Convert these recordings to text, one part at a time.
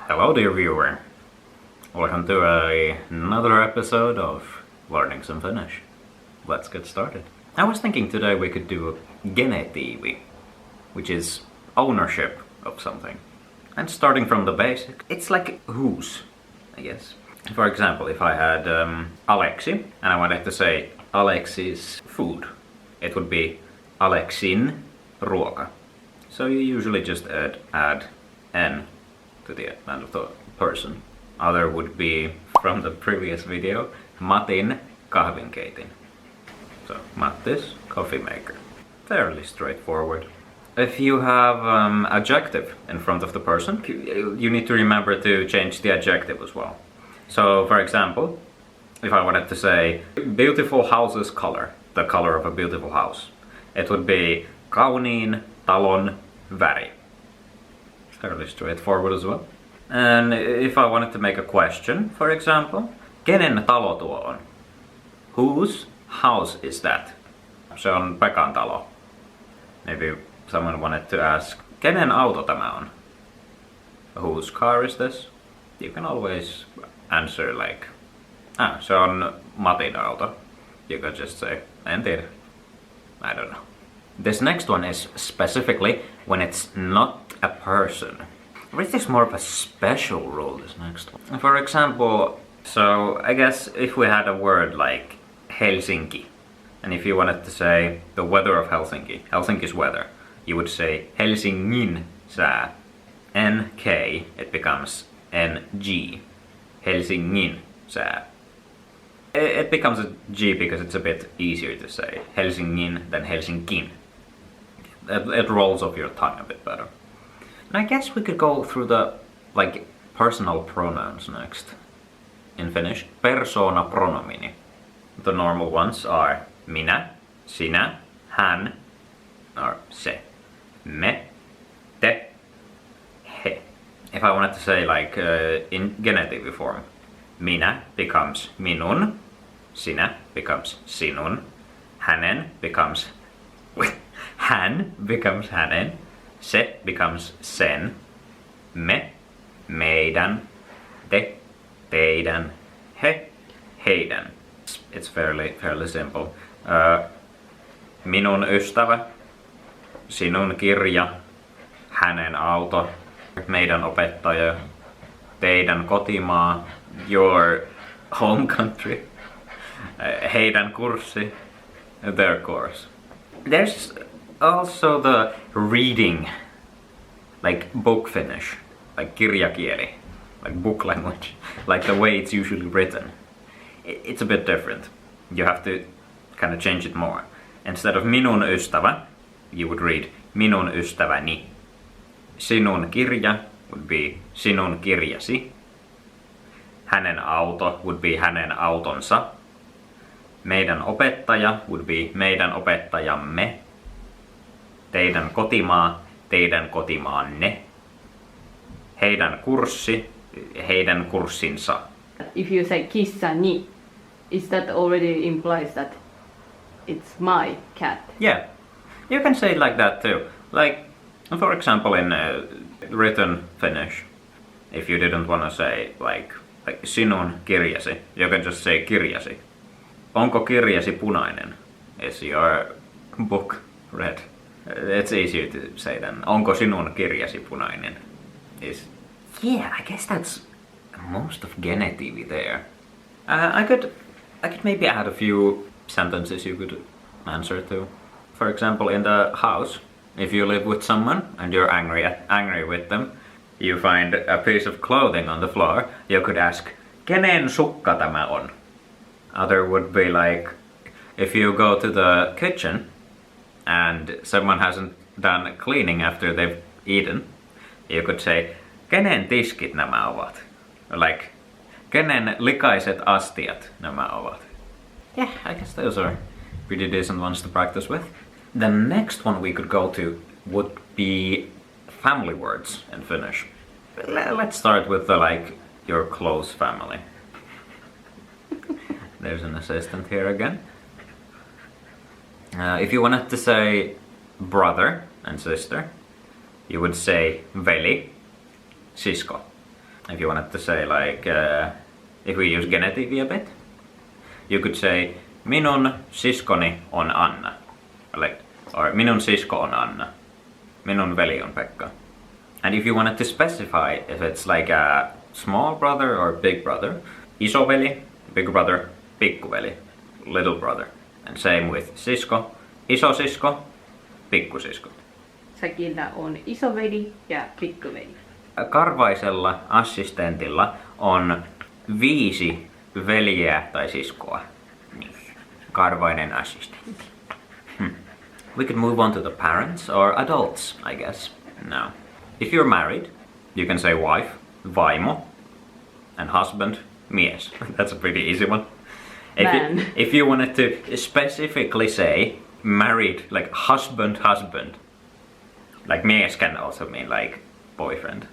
Hello dear viewer, welcome to another episode of Learning Some Finnish. Let's get started. I was thinking today we could do Genetive, which is ownership of something. And starting from the basic, it's like whose, I guess. For example, if I had Aleksi and I wanted to say Aleksi's food, it would be Aleksin ruoka. So you usually just add N to the end of the person. Other would be, from the previous video, Matin kahvinkeitin. So, Mattis, coffee maker. Fairly straightforward. If you have adjective in front of the person, you need to remember to change the adjective as well. So, for example, if I wanted to say beautiful house's color, the color of a beautiful house, it would be kauniin talon väri. Fairly straightforward as well. And if I wanted to make a question, for example, kenen talo tuo on? Whose house is that? Se on Pekan talo. Maybe someone wanted to ask, kenen auto tämä on? Whose car is this? You can always answer like, se on Matin auto. You could just say, en tiedä. I don't know. This next one is specifically when it's not a person. Or is this more of a special rule, this next one? For example, so I guess if we had a word like Helsinki, and if you wanted to say the weather of Helsinki, Helsinki's weather, you would say Helsingin sää. NK, it becomes NG. Helsingin sää. It becomes a G because it's a bit easier to say Helsingin than Helsinkin. It rolls off your tongue a bit better. And I guess we could go through the personal pronouns next. In Finnish, persona pronomini. The normal ones are minä, sinä, hän, or se, me, te, he. If I wanted to say in genetive form, minä becomes minun, sinä becomes sinun, hänen becomes hän becomes hänen, se becomes sen, me, meidän, te, teidän, he, heidän. It's fairly simple. Minun ystävä, sinun kirja, hänen auto, meidän opettaja, teidän kotimaa, your home country, heidän kurssi, their course. There's also the reading, like book Finnish, like kirjakieli, like book language, like the way it's usually written. It's a bit different. You have to kind of change it more. Instead of minun ystävä, you would read minun ystäväni. Sinun kirja would be sinun kirjasi. Hänen auto would be hänen autonsa. Meidän opettaja would be meidän opettajamme. Teidän kotimaa, teidän kotimaanne. Heidän kurssi, heidän kurssinsa. If you say kissani, is that already implies that it's my cat? Yeah, you can say it like that too. Like, for example, in written Finnish, if you didn't want to say like sinun kirjasi, you can just say kirjasi. Onko kirjasi punainen? Is your book red? It's easier to say than onko sinun kirjasi punainen? Yeah, I guess that's most of genetive there. I could maybe add a few sentences you could answer to. For example, in the house, if you live with someone and you're angry with them, you find a piece of clothing on the floor, you could ask, kenen sukka tämä on? Other would be like, if you go to the kitchen and someone hasn't done cleaning after they've eaten, you could say, kenen tiskit nämä ovat? Like, kenen likaiset astiat nämä ovat? Yeah, I guess those are pretty decent ones to practice with. The next one we could go to would be family words in Finnish. Let's start with your close family. There's an assistant here again. If you wanted to say brother and sister, you would say veli, sisko. If you wanted to say like, if we use Genetive a bit, you could say minun siskoni on Anna. Like, or minun sisko on Anna. Minun veli on Pekka. And if you wanted to specify if it's like a small brother or big brother, isoveli, big brother, pikkuveli, little brother. And same with sisko, isosisko, pikkusisko. Sakilla on isoveli ja pikkuveli. Karvaisella assistentilla on 5 veljeä tai siskoa. Karvainen assistentti. We could move on to the parents or adults, I guess. Now, if you're married, you can say wife, vaimo, and husband, mies. That's a pretty easy one. If you wanted to specifically say married, like husband, like mies can also mean like boyfriend.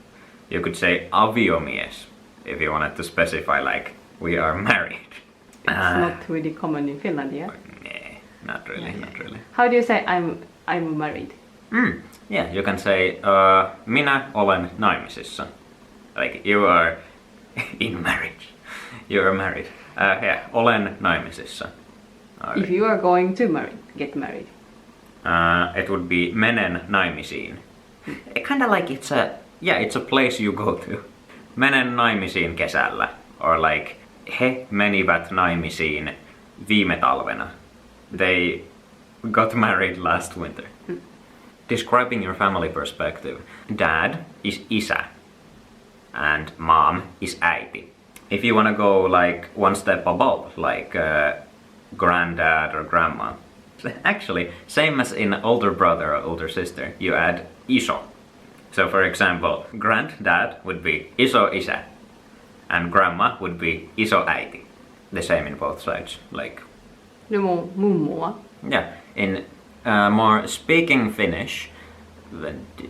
You could say aviomies if you wanted to specify like we are married. It's not really common in Finland, yeah? Not really. How do you say I'm married? Yeah, you can say minä olen naimisissa. Like you are in marriage. You are married. Yeah, olen naimisissa. If you are going to get married. It would be menen naimisiin. Kind of like it's a place you go to. Menen naimisiin kesällä. Or like he menivät naimisiin viime talvena. They got married last winter. Describing your family perspective. Dad is isä. And mom is äiti. If you want to go like one step above, like granddad or grandma. Actually, same as in older brother or older sister, you add iso. So for example, granddad would be iso isä. And grandma would be iso äiti. The same in both sides. Like Mummoa. yeah, in more speaking Finnish,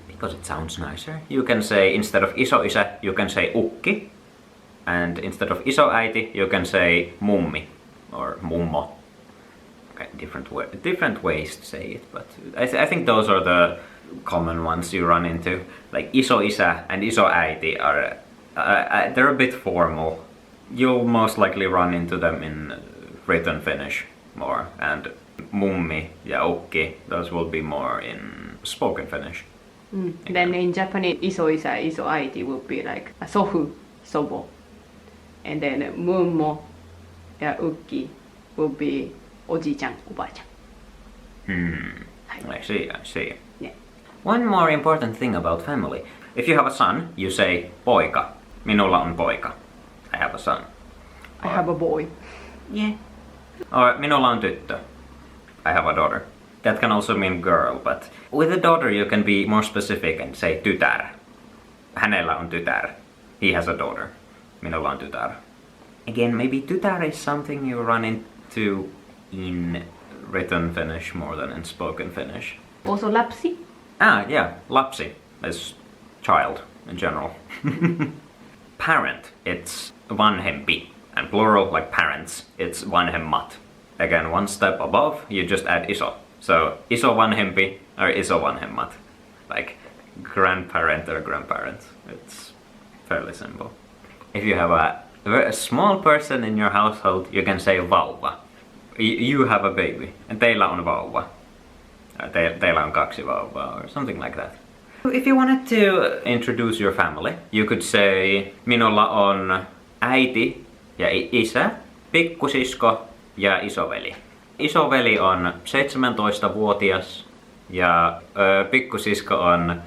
because it sounds nicer, you can say instead of iso isä, you can say ukki. And instead of iso äiti, you can say mummi or mummo. Okay, different ways to say it, but I think those are the common ones you run into. Like iso isä and iso äiti are they're a bit formal. You'll most likely run into them in written Finnish more, and mummi ja ukki, those will be more in spoken Finnish. Then in Japanese, iso isä, iso äiti would be like a sohu, sobo. And then mummo ja ukki would be oji-chan, oba-chan. I see. Yeah. One more important thing about family. If you have a son, you say poika. Minulla on poika. I have a son. I have a boy. Yeah. Or minulla on tyttö. I have a daughter. That can also mean girl, but with a daughter you can be more specific and say tytär. Hänellä on tytär. He has a daughter. Minulla on tytär. Again, maybe tytär is something you run into in written Finnish more than in spoken Finnish. Also lapsi? Yeah, lapsi is child in general. Parent, it's vanhempi. And plural, like parents, it's vanhemmat. Again, one step above, you just add iso. So iso vanhempi or iso vanhemmat. Like grandparent or grandparents. It's fairly simple. If you have a small person in your household, you can say vauva. You have a baby, and teillä on vauva. Teillä on 2 vauvaa, or something like that. If you wanted to introduce your family, you could say minulla on äiti ja isä, pikkusisko ja isoveli. Isoveli on 17-vuotias ja pikkusisko on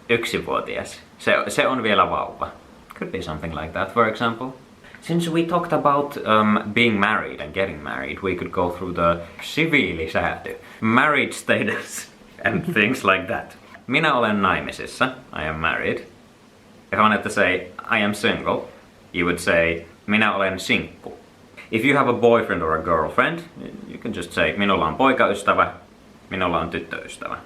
1-vuotias. Se on vielä vauva. Could be something like that, for example. Since we talked about being married and getting married, we could go through the siviilisääty, marriage status, and things like that. Minä olen naimisissa, I am married. If I wanted to say I am single, you would say minä olen sinkku. If you have a boyfriend or a girlfriend, you can just say minulla on poikaystävä, minulla on tyttöystävä.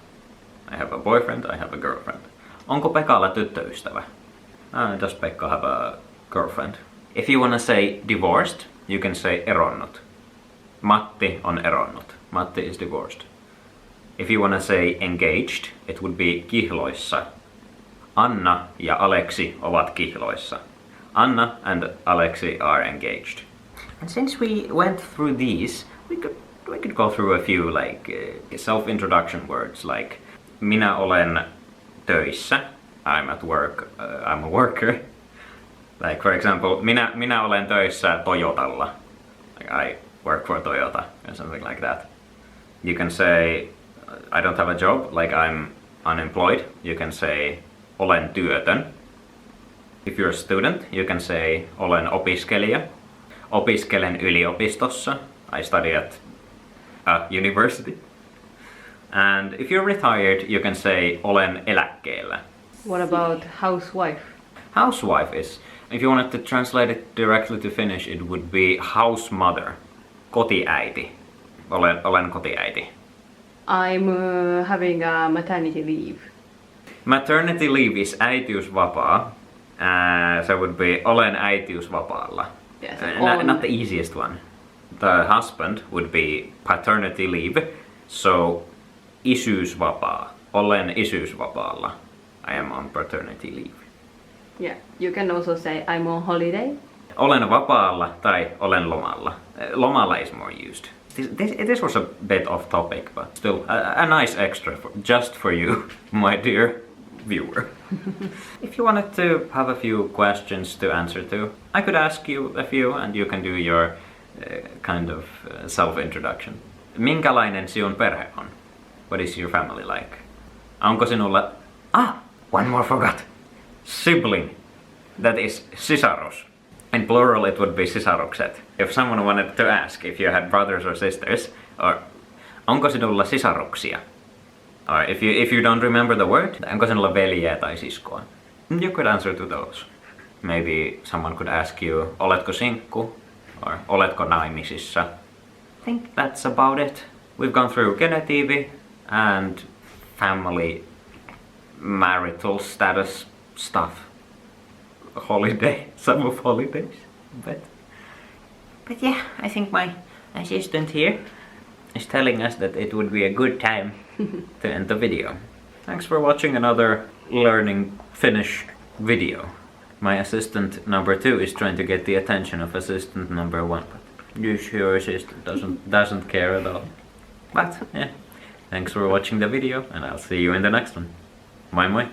I have a boyfriend, I have a girlfriend. Onko Pekalla tyttöystävä? Does Pekka have a girlfriend? If you wanna say divorced, you can say eronnut. Matti on eronnut. Matti is divorced. If you wanna say engaged, it would be kihloissa. Anna ja Aleksi ovat kihloissa. Anna and Alexi are engaged. And since we went through these, we could go through a few self-introduction words like minä olen töissä, I'm at work, I'm a worker. Like for example, minä olen töissä Toyotalla, like I work for Toyota or something like that. You can say I don't have a job, like I'm unemployed. You can say olen työtön. If you're a student, you can say olen opiskelija. Opiskelen yliopistossa. I study at a university. And if you're retired, you can say olen eläkkeellä. What about housewife? Housewife is, if you wanted to translate it directly to Finnish, it would be house mother. Kotiäiti. Olen kotiäiti. I'm having a maternity leave. Maternity leave is äitiysvapaa. So it would be olen äitiysvapaalla. Yes, Not the easiest one. The husband would be paternity leave. So isyysvapaa. Olen isyysvapaalla. I am on paternity leave. Yeah, you can also say I'm on holiday. Olen vapaalla tai olen lomalla. Lomalla is more used. This was a bit off topic, but still a nice extra just for you, my dear viewer. If you wanted to have a few questions to answer to, I could ask you a few and you can do your self-introduction. Minkälainen sinun perhe on? What is your family like? Onko sinulla... one more forgot. Sibling. That is sisarus. In plural it would be sisarukset. If someone wanted to ask if you had brothers or sisters, or onko sinulla sisaruksia? Or if you don't remember the word, onko sinulla veljeä tai siskoa? You could answer to those. Maybe someone could ask you, oletko sinkku? Or oletko naimisissa? I think that's about it. We've gone through Genetive and family marital status stuff. Holiday, some of holidays. But yeah, I think my assistant here is telling us that it would be a good time to end the video. Thanks for watching another learning Finnish video. My assistant number 2 is trying to get the attention of assistant number 1, but your assistant doesn't care at all. But yeah, thanks for watching the video and I'll see you in the next one. Moi moi!